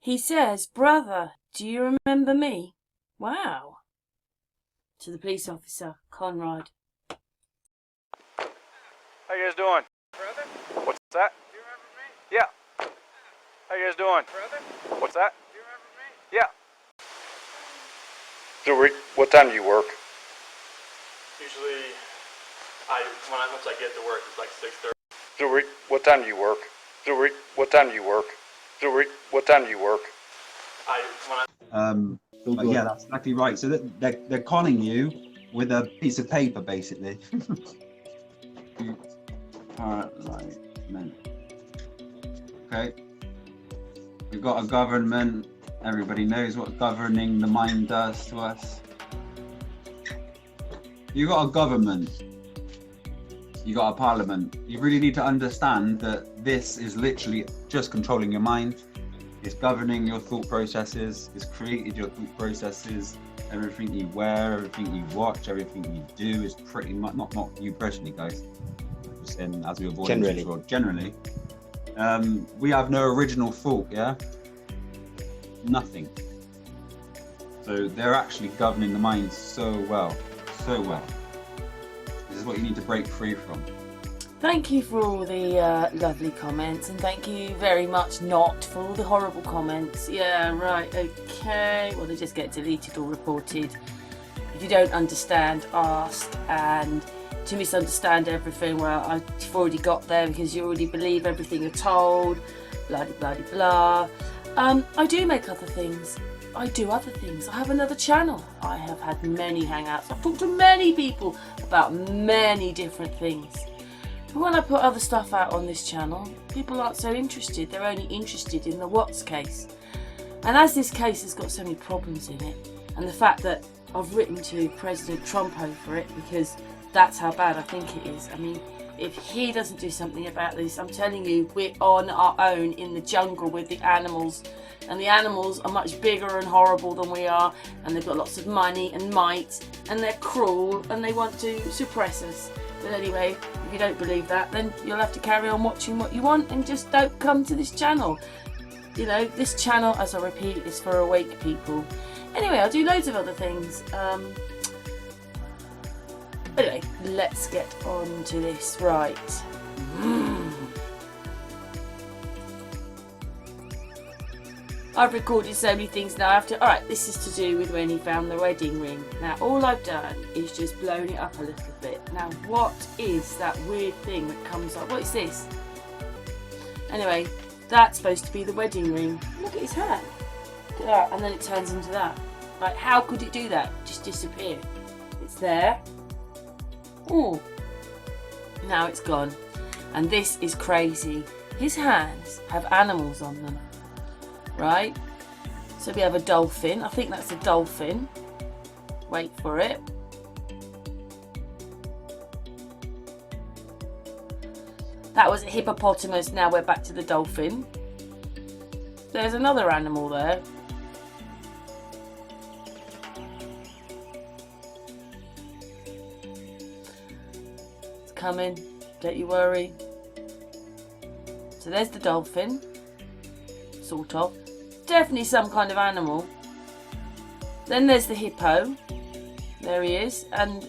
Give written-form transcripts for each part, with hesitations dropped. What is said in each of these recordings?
He says, "Brother, do you remember me?" Wow. To the police officer, Conrad. How you guys doing? Brother? What's that? Do you remember me? Yeah. How you guys doing? Brother? What's that? Do you remember me? Yeah. So what time do you work? Usually, once I get to work, it's like 6:30. So what time do you work? So what time do you work? So what time do you work? But yeah, that's exactly right. So they're conning you with a piece of paper, basically. Okay. We've got a government. Everybody knows what governing the mind does to us. You got a government. You got a parliament. You really need to understand that this is literally just controlling your mind. It's governing your thought processes. It's created your thought processes. Everything you wear, everything you watch, everything you do is pretty much not you personally, guys. Just in, as we avoid generally. We have no original thought, yeah? Nothing. So they're actually governing the mind so well. This is what you need to break free from. Thank you for all the lovely comments, and thank you very much not for all the horrible comments. Yeah, right, okay. Well, they just get deleted or reported. If you don't understand, ask, and to misunderstand everything, well, you've already got there because you already believe everything you're told, blah, blah, blah, blah. I do make other things. I do other things. I have another channel. I have had many hangouts. I've talked to many people about many different things. But when I put other stuff out on this channel, people aren't so interested. They're only interested in the what's case. And as this case has got so many problems in it, and the fact that I've written to President Trump over it because that's how bad I think it is. I mean, if he doesn't do something about this, I'm telling you, we're on our own in the jungle with the animals. And the animals are much bigger and horrible than we are, and they've got lots of money and might, and they're cruel, and they want to suppress us. But anyway, if you don't believe that, then you'll have to carry on watching what you want and just don't come to this channel. You know, this channel, as I repeat, is for awake people. Anyway, I'll do loads of other things. Anyway, let's get on to this. Right. I've recorded so many things now. Alright, this is to do with when he found the wedding ring. Now, all I've done is just blown it up a little bit. Now, what is that weird thing that comes up? What is this? Anyway, that's supposed to be the wedding ring. Look at his hand. Look at that. And then it turns into that. Like, how could it do that? Just disappear. It's there. Oh. Now it's gone. And this is crazy. His hands have animals on them. Right, so we have a dolphin. I think that's a dolphin. Wait for it. That was a hippopotamus. Now we're back to the dolphin. There's another animal there. It's coming, don't you worry. So there's the dolphin, sort of. Definitely some kind of animal. Then there's the hippo. There he is. And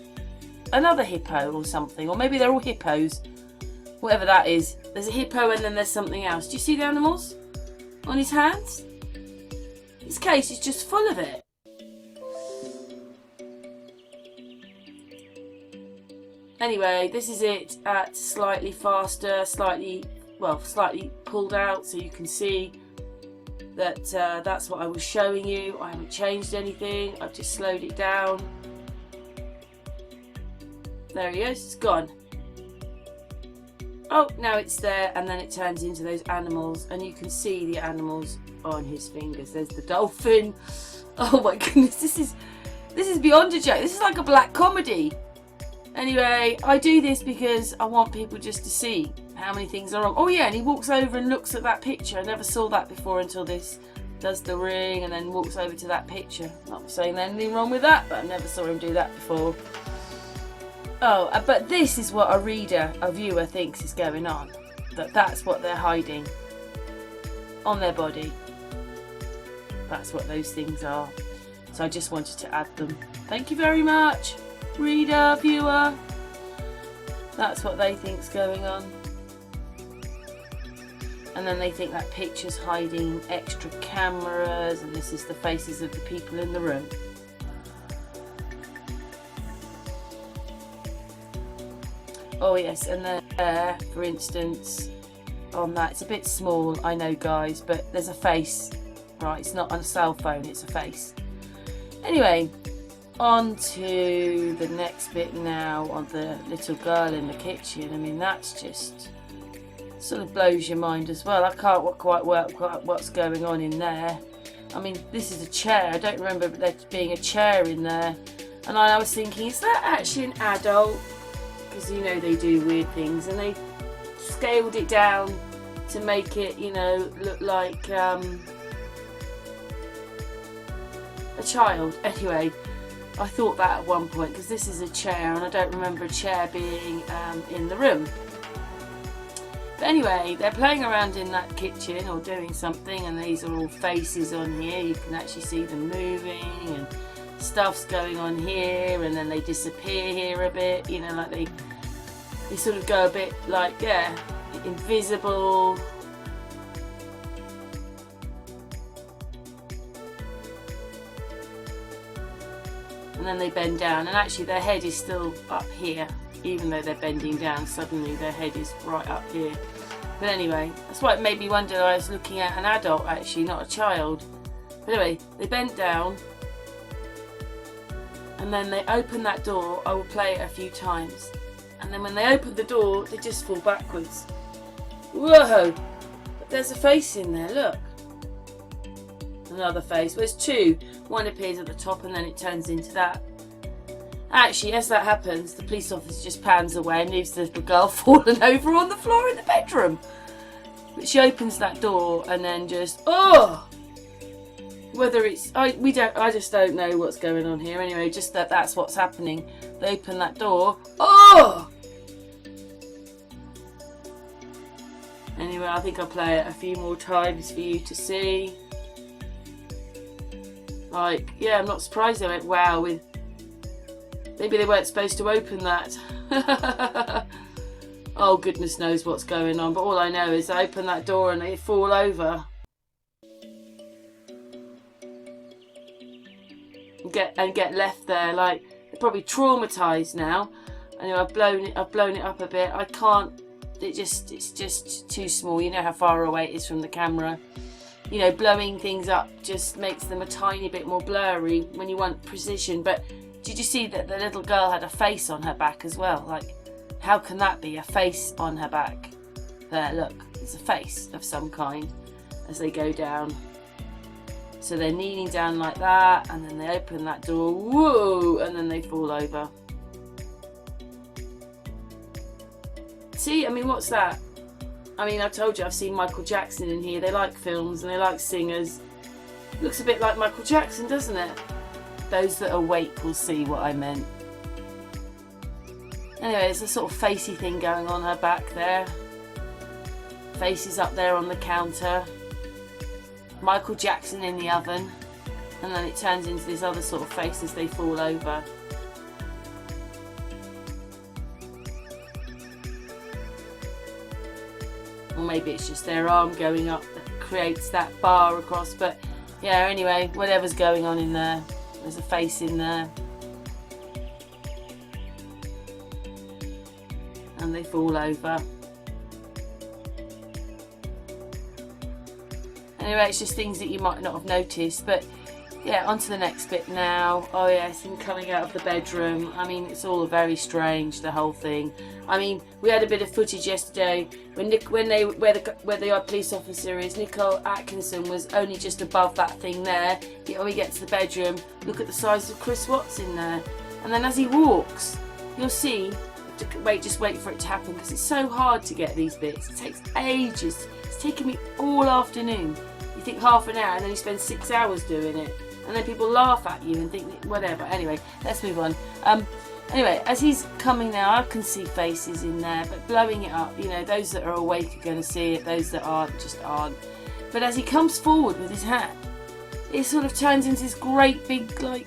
another hippo or something. Or maybe they're all hippos. Whatever that is. There's a hippo and then there's something else. Do you see the animals on his hands? His case is just full of it. Anyway, this is it at slightly faster, slightly pulled out so you can see that that's what I was showing you. I haven't changed anything. I've just slowed it down. There he is. It's gone. Oh, now it's there, and then it turns into those animals, and you can see the animals on his fingers. There's the dolphin. Oh my goodness, this is beyond a joke. This is like a black comedy. Anyway, I do this because I want people just to see how many things are wrong. Oh yeah, and he walks over and looks at that picture. I never saw that before until this. Does the ring and then walks over to that picture. Not saying there's anything wrong with that, but I never saw him do that before. Oh, but this is what a reader, a viewer thinks is going on. That's what they're hiding on their body. That's what those things are. So I just wanted to add them. Thank you very much, reader, viewer. That's what they think's going on. And then they think that picture's hiding extra cameras, and this is the faces of the people in the room. Oh yes, and then there, for instance, on that, it's a bit small, I know guys, but there's a face, right? It's not on a cell phone, it's a face. Anyway, on to the next bit now, on the little girl in the kitchen. I mean, that's just sort of blows your mind as well. I can't quite work what's going on in there. I mean, this is a chair. I don't remember there being a chair in there. And I was thinking, is that actually an adult? Because, you know, they do weird things. And they scaled it down to make it, you know, look like a child. Anyway, I thought that at one point, because this is a chair, and I don't remember a chair being in the room. But anyway, they're playing around in that kitchen or doing something, and these are all faces on here. You can actually see them moving, and stuff's going on here, and then they disappear here a bit, you know, like they sort of go a bit like, yeah, invisible. And then they bend down, and actually their head is still up here. Even though they're bending down, suddenly their head is right up here. But anyway, that's why it made me wonder. I was looking at an adult actually, not a child. But anyway, they bent down, and then they open that door. I will play it a few times, and then when they open the door, they just fall backwards. Whoa! But there's a face in there, look. Another face. Well, there's two. One appears at the top, and then it turns into that. Actually, as that happens, the police officer just pans away and leaves the little girl fallen over on the floor in the bedroom. But she opens that door and then just, oh! Whether it's, I just don't know what's going on here. Anyway, just that's what's happening. They open that door, oh! Anyway, I think I'll play it a few more times for you to see. Like, yeah, I'm not surprised they went wow with. Maybe they weren't supposed to open that. Oh, goodness knows what's going on. But all I know is they open that door and they fall over. And get left there. Like, they're probably traumatised now. Anyway, I've blown it up a bit. I can't. It's just too small. You know how far away it is from the camera. You know, blowing things up just makes them a tiny bit more blurry when you want precision. But did you see that the little girl had a face on her back as well? Like, how can that be? A face on her back. There, look. It's a face of some kind as they go down. So they're kneeling down like that, and then they open that door. Whoa! And then they fall over. See, I mean, what's that? I mean, I told you I've seen Michael Jackson in here. They like films and they like singers. Looks a bit like Michael Jackson, doesn't it? Those that are awake will see what I meant. Anyway, there's a sort of facey thing going on her back there. Faces up there on the counter. Michael Jackson in the oven. And then it turns into this other sort of face as they fall over. Or maybe it's just their arm going up that creates that bar across. But yeah, anyway, whatever's going on in there. There's a face in there. And they fall over. Anyway, it's just things that you might not have noticed. But yeah, on to the next bit now. Oh yes, him coming out of the bedroom. I mean, it's all very strange, the whole thing. I mean, we had a bit of footage yesterday where the police officer is. Nicole Atkinson was only just above that thing there. When we get to the bedroom, look at the size of Chris Watts in there. And then as he walks, you'll see. Just wait for it to happen because it's so hard to get these bits. It takes ages. It's taken me all afternoon. You think half an hour, and then you spend 6 hours doing it. And then people laugh at you and think whatever. Anyway, let's move on. Anyway, as he's coming now, I can see faces in there, but blowing it up, you know, those that are awake are going to see it, those that aren't just aren't. But as he comes forward with his hand, it sort of turns into this great big, like,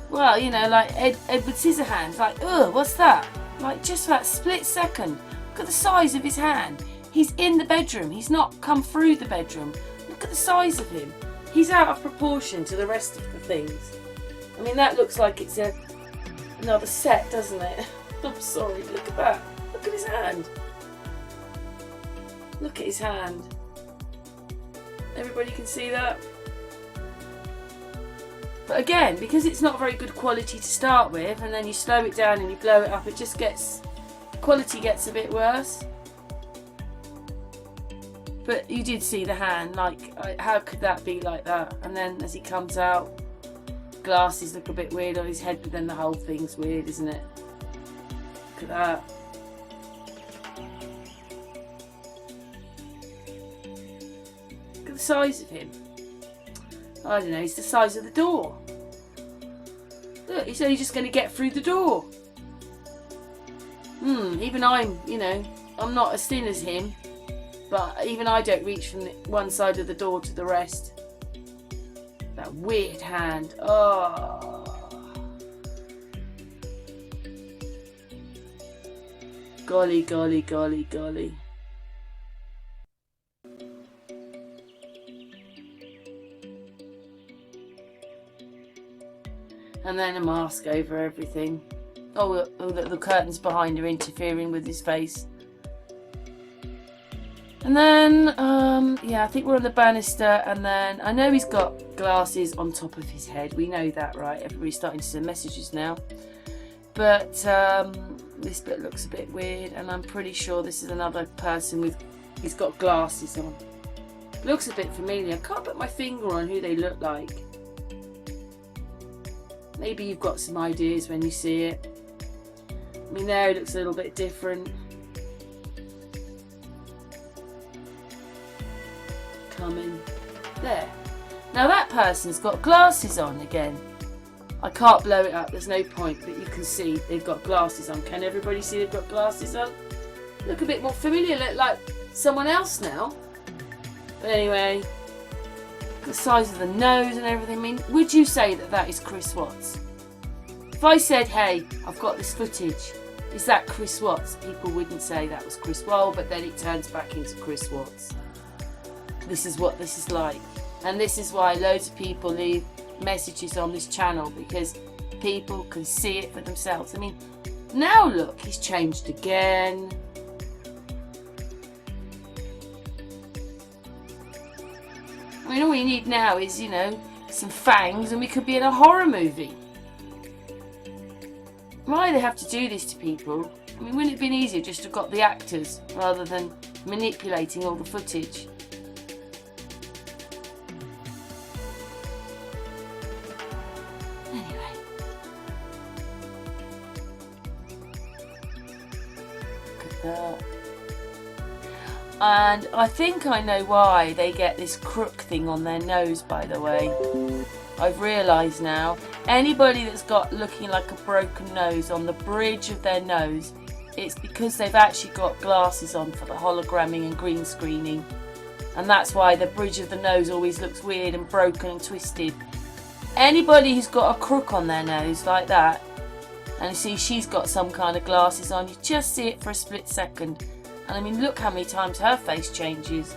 well, you know, like Edward Scissorhands. Like, ugh, what's that? Like, just for that split second. Look at the size of his hand. He's in the bedroom. He's not come through the bedroom. Look at the size of him. He's out of proportion to the rest of the things. I mean, that looks like it's another set, doesn't it? I'm sorry. Look at that. Look at his hand. Look at his hand. Everybody can see that? But again, because it's not very good quality to start with, and then you slow it down and you blow it up, it just gets, quality gets a bit worse. But you did see the hand, like, how could that be like that? And then as he comes out, glasses look a bit weird on his head, but then the whole thing's weird, isn't it? Look at that. Look at the size of him. I don't know, he's the size of the door. Look, he's only just going to get through the door. Even I'm, you know, I'm not as thin as him. But even I don't reach from one side of the door to the rest. That weird hand. Oh. Golly, golly, golly, golly. And then a mask over everything. Oh, the curtains behind are interfering with his face. And then, yeah, I think we're on the banister, and then I know he's got glasses on top of his head. We know that, right? Everybody's starting to send messages now. But this bit looks a bit weird, and I'm pretty sure this is another person with, he's got glasses on. Looks a bit familiar. I can't put my finger on who they look like. Maybe you've got some ideas when you see it. I mean, there it looks a little bit different. Coming there. Now that person's got glasses on again. I can't blow it up, there's no point, but you can see they've got glasses on. Can everybody see they've got glasses on? Look a bit more familiar, look like someone else now. But anyway, the size of the nose and everything. I mean, would you say that that is Chris Watts? If I said, hey, I've got this footage, is that Chris Watts? People wouldn't say that was Chris Watts, but then it turns back into Chris Watts. This is what this is like. And this is why loads of people leave messages on this channel, because people can see it for themselves. I mean, now look, he's changed again. I mean, all we need now is, you know, some fangs and we could be in a horror movie. Why do they have to do this to people? I mean, wouldn't it have been easier just to have got the actors rather than manipulating all the footage? Anyway. Look at that. And I think I know why they get this crook thing on their nose, by the way. I've realised now. Anybody that's got looking like a broken nose on the bridge of their nose, it's because they've actually got glasses on for the hologramming and green screening. And that's why the bridge of the nose always looks weird and broken and twisted. Anybody who's got a crook on their nose like that, and you see she's got some kind of glasses on, you just see it for a split second. And I mean, look how many times her face changes.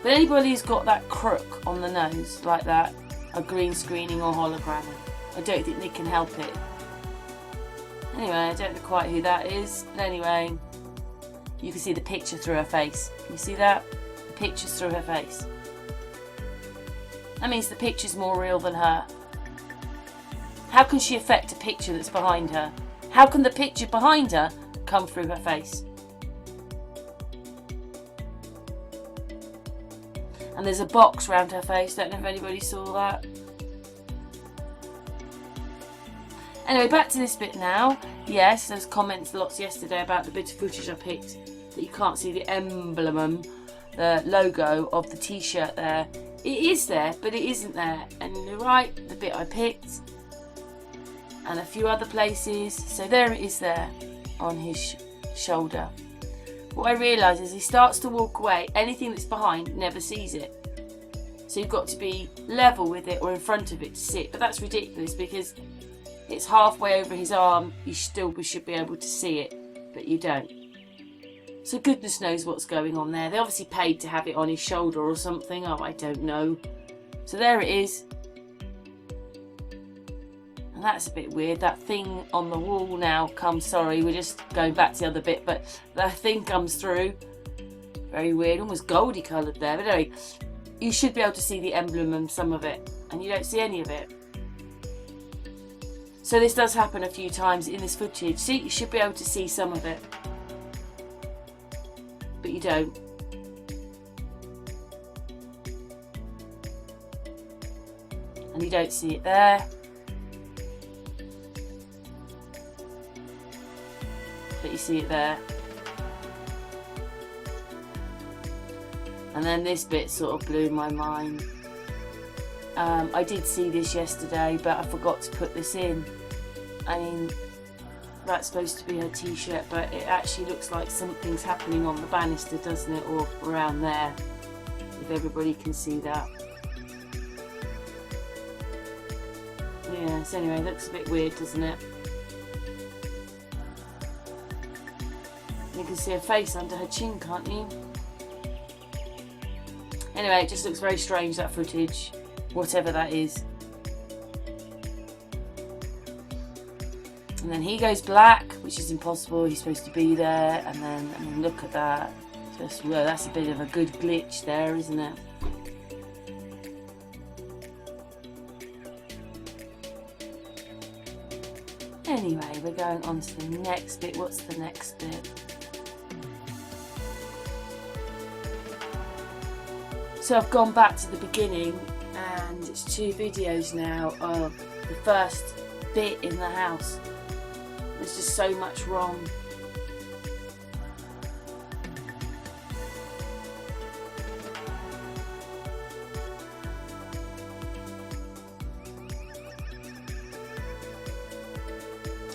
But anybody who's got that crook on the nose like that, a green screening or hologramming, I don't think they can help it. Anyway, I don't know quite who that is. But anyway, you can see the picture through her face. Can you see that? The picture's through her face. That means the picture's more real than her. How can she affect a picture that's behind her? How can the picture behind her come through her face? And there's a box round her face. Don't know if anybody saw that. Anyway, back to this bit now. Yes, there's comments lots yesterday about the bit of footage I picked that you can't see the emblem, the logo of the t-shirt there. It is there, but it isn't there. And you're right, the bit I picked, and a few other places. So there it is there on his shoulder. What I realise is he starts to walk away, anything that's behind never sees it. So you've got to be level with it or in front of it to see it. But that's ridiculous because it's halfway over his arm. You still should be able to see it, but you don't. So goodness knows what's going on there. They obviously paid to have it on his shoulder or something. Oh, I don't know. So there it is. And that's a bit weird. That thing on the wall now comes, sorry, we're just going back to the other bit, but that thing comes through. Very weird, almost goldy coloured there. But anyway, you should be able to see the emblem and some of it, and you don't see any of it. So this does happen a few times in this footage. See, you should be able to see some of it, but you don't. And you don't see it there. But you see it there. And then this bit sort of blew my mind. I did see this yesterday, but I forgot to put this in. I mean, that's supposed to be her t-shirt, but it actually looks like something's happening on the banister, doesn't it? Or around there, if everybody can see that. Yes, anyway, looks a bit weird, doesn't it? You can see her face under her chin, can't you? Anyway, it just looks very strange, that footage, whatever that is. And then he goes black, which is impossible, he's supposed to be there, and then, I mean, look at that. Just, well, that's a bit of a good glitch there, isn't it? Anyway, we're going on to the next bit. What's the next bit? So I've gone back to the beginning, and it's 2 videos now of the first bit in the house. There's just so much wrong.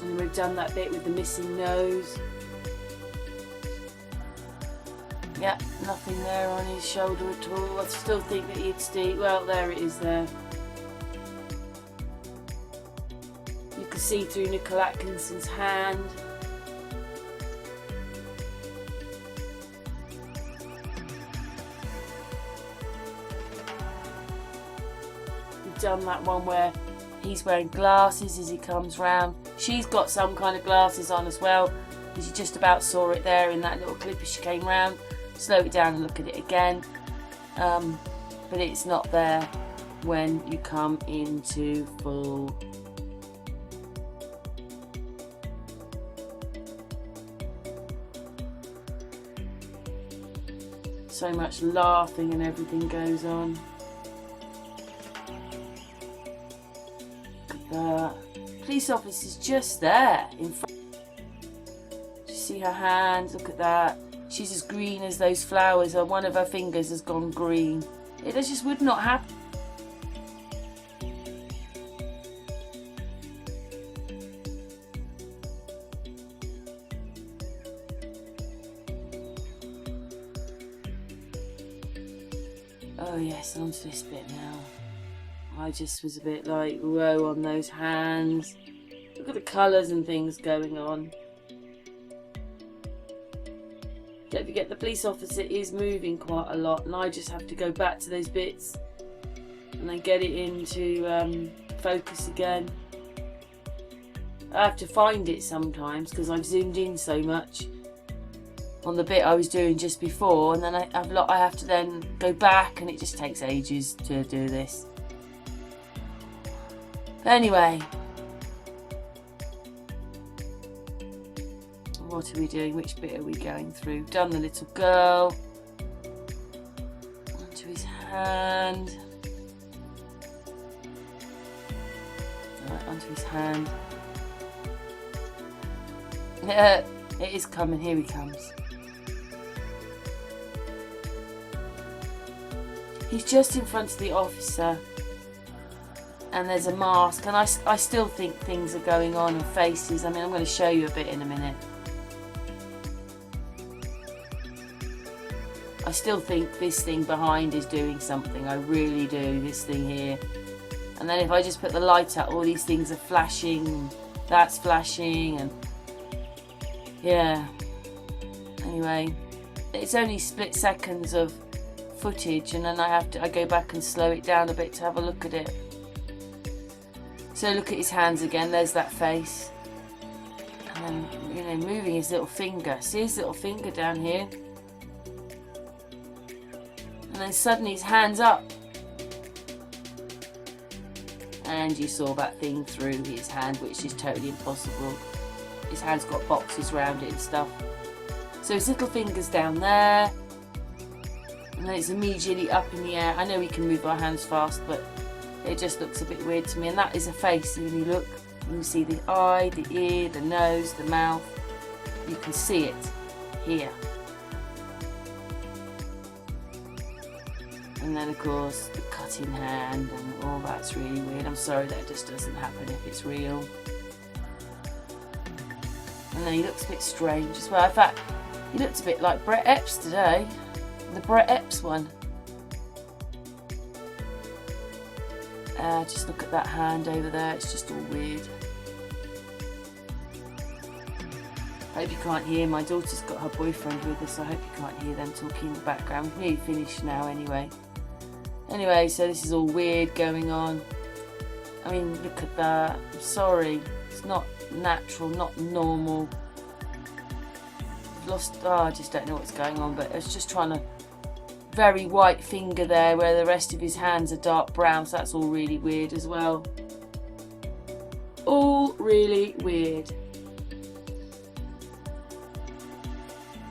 And we've done that bit with the missing nose. Yep, nothing there on his shoulder at all. I still think that he'd stay. Well, there it is there. You can see through Nicole Atkinson's hand. We've done that one where he's wearing glasses as he comes round. She's got some kind of glasses on as well, because you just about saw it there in that little clip as she came round. Slow it down and look at it again, but it's not there when you come into full. So much laughing and everything goes on. Look at that. Police officer's just there in front. Do you see her hands? Look at that. She's as green as those flowers, or one of her fingers has gone green. It just would not happen. Oh yes, onto this bit now. I just was a bit like, whoa, on those hands. Look at the colours and things going on. Don't forget, the police officer is moving quite a lot, and I just have to go back to those bits and then get it into focus again. I have to find it sometimes because I've zoomed in so much on the bit I was doing just before, and then I have to then go back, and it just takes ages to do this. But anyway, what are we doing? Which bit are we going through? Done the little girl. Onto his hand. Right, onto his hand. Yeah, it is coming. Here he comes. He's just in front of the officer, and there's a mask, and I still think things are going on, and faces. I mean, I'm going to show you a bit in a minute. I still think this thing behind is doing something. I really do, this thing here. And then if I just put the light up, all these things are flashing, that's flashing, and yeah. Anyway, it's only split seconds of footage, and then I go back and slow it down a bit to have a look at it. So look at his hands again, there's that face. And then, you know, moving his little finger. See his little finger down here? And then suddenly his hand's up. And you saw that thing through his hand, which is totally impossible. His hand's got boxes around it and stuff. So his little finger's down there. And then it's immediately up in the air. I know we can move our hands fast, but it just looks a bit weird to me. And that is a face. When you look, you can see the eye, the ear, the nose, the mouth. You can see it here. And then of course the cutting hand and all that's really weird. I'm sorry that just doesn't happen if it's real. And then he looks a bit strange as well. In fact, he looks a bit like Brett Epps today. The Brett Epps one. Just look at that hand over there, it's just all weird. I hope you can't hear, my daughter's got her boyfriend with her, so I hope you can't hear them talking in the background. We've nearly finished now anyway. Anyway, so this is all weird going on. I mean, look at that. I'm sorry. It's not natural, not normal. I've lost, I just don't know what's going on, but it's just trying to, very white finger there where the rest of his hands are dark brown, so that's all really weird as well. All really weird.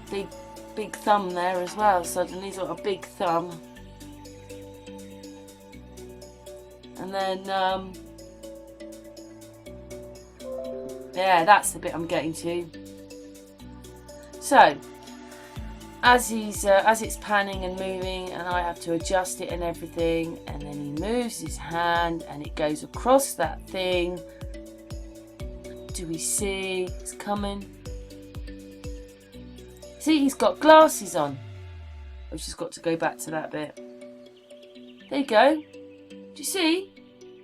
Big thumb there as well, suddenly he's got a big thumb. And then, yeah, that's the bit I'm getting to. So, as it's panning and moving, and I have to adjust it and everything, and then he moves his hand, and it goes across that thing. Do we see? It's coming. See, he's got glasses on. I've just got to go back to that bit. There you go. Do you see?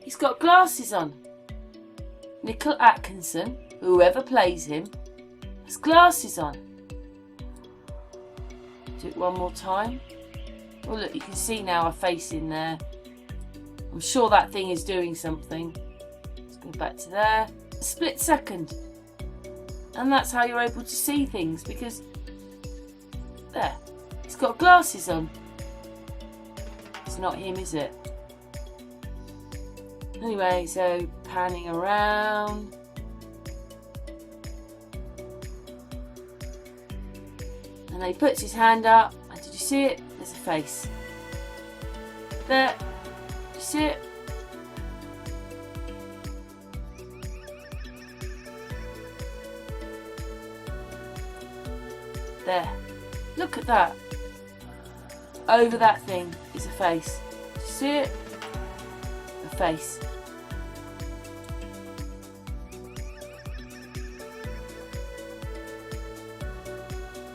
He's got glasses on. Nicholas Atkinson, whoever plays him, has glasses on. Do it one more time. Oh look, you can see now a face in there. I'm sure that thing is doing something. Let's go back to there. A split second. And that's how you're able to see things, because there, he's got glasses on. It's not him, is it? Anyway, so panning around. And then he puts his hand up, and did you see it? There's a face. There. Did you see it? There. Look at that. Over that thing is a face. Did you see it? A face.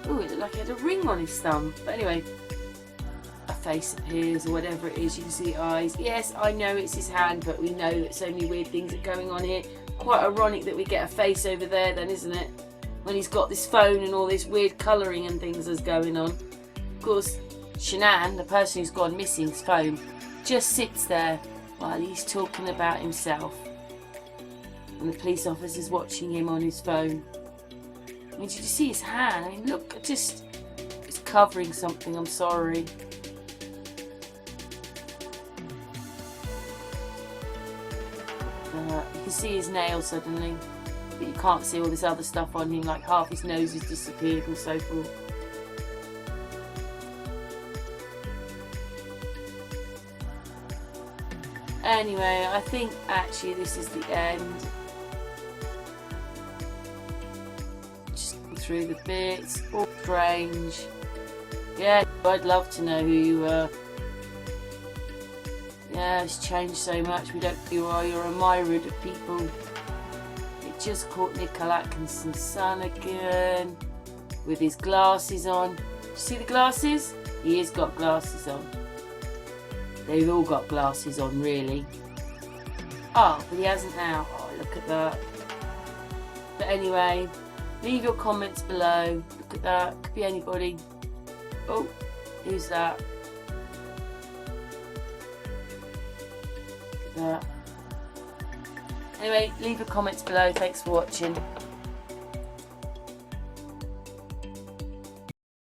Ooh, it looked like he had a ring on his thumb. But anyway, a face appears, or whatever it is. You can see the eyes. Yes, I know it's his hand, but we know that so many weird things are going on here. Quite ironic that we get a face over there then, isn't it? When he's got this phone and all this weird colouring and things is going on. Of course, Shanann, the person who's gone missing's phone, just sits there while he's talking about himself. And the police officer's watching him on his phone. I mean, did you see his hand? I mean, look, it's covering something, I'm sorry. You can see his nail suddenly, but you can't see all this other stuff on him, like half his nose has disappeared and so forth. Anyway, I think actually this is the end. Just go through the bits, all strange. Yeah, I'd love to know who you were. Yeah, it's changed so much. We don't know who you are. You're a myriad of people. It just caught Nicholas Atkinson's son again with his glasses on. Do you see the glasses? He has got glasses on. They've all got glasses on, really. Oh, but he hasn't now. Oh, look at that. But anyway, leave your comments below. Look at that. Could be anybody. Oh, who's that? Look at that. Anyway, leave your comments below. Thanks for watching.